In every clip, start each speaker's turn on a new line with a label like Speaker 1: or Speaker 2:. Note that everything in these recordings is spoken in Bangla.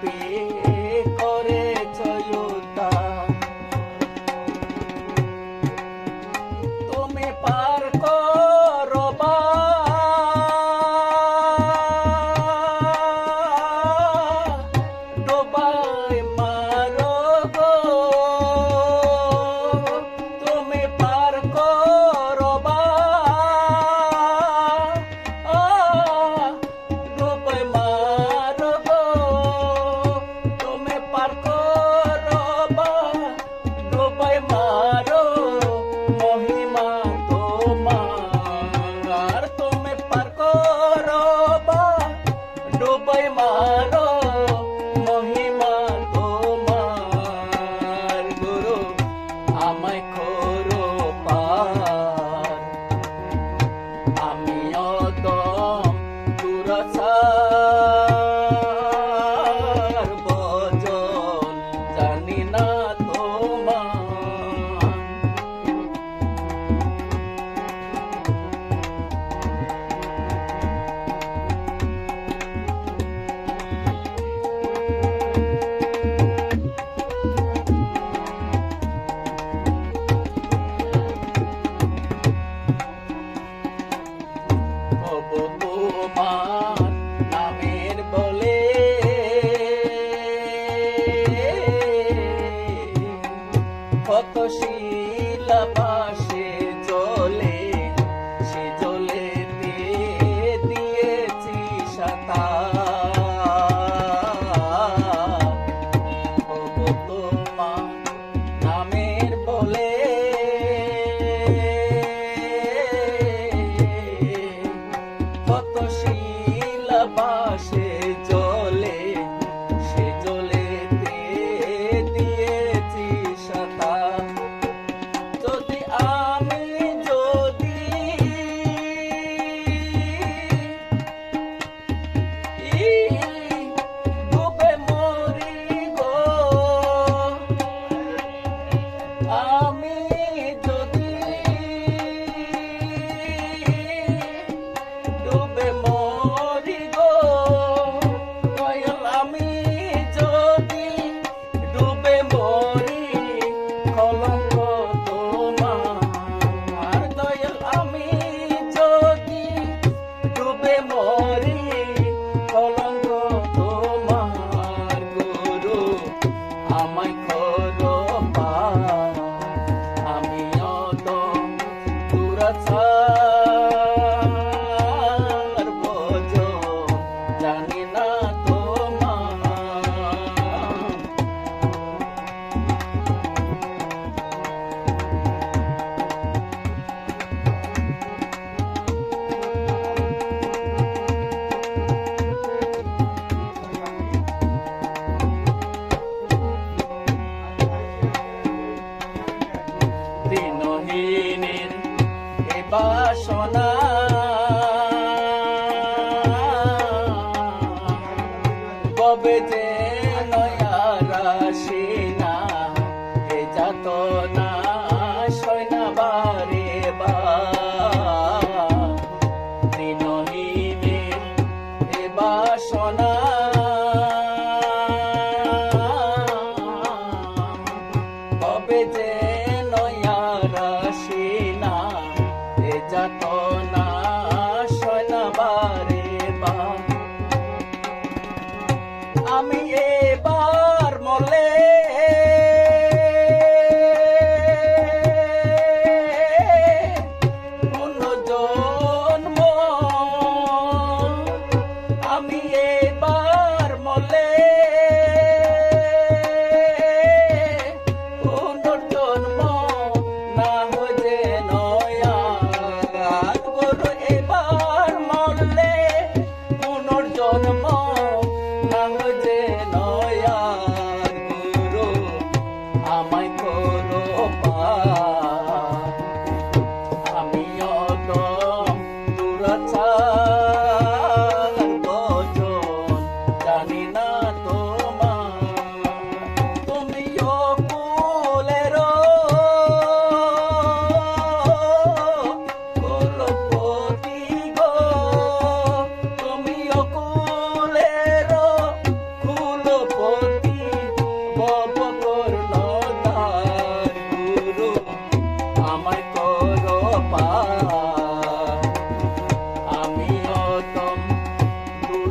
Speaker 1: পাপে করেছ উদ্ধার। তুমি পার করবা ডোবায় মারো গো, তুমি পার করবা ডোবায় মারো গো, তুমি পার করবা ডোবায় মারো, মহিমা তোমার। তুমি পার করবা ডোবায় মারো, মহিমা তোমার। গুরু আমায় করো পার, আমি অদম দুরাচার ভজন জানি না তোমার। প্রভু তোমার নামের বলে কত শিলা বাসে জ্বলে, সে জ্বলেতে দিয়েছি সাঁতার। প্রভু তোমার নামের বলে কত শিলা বাসে জ্বলে, সে জ্বলেতে দিয়েছি সাঁতার। যদি আমি যদি ডুবে মরি গো, আমি যদি ডুবে মরি গো, দয়াল আমি যদি ডুবে মরি, কলঙ্ক তোমার। দয়াল আমি যদি ডুবে মরি, কলঙ্ক তোমার। গুরু আমায় করো পার, আমি অদম দুরাচার ভজন জানি না তোমার।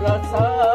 Speaker 1: আশা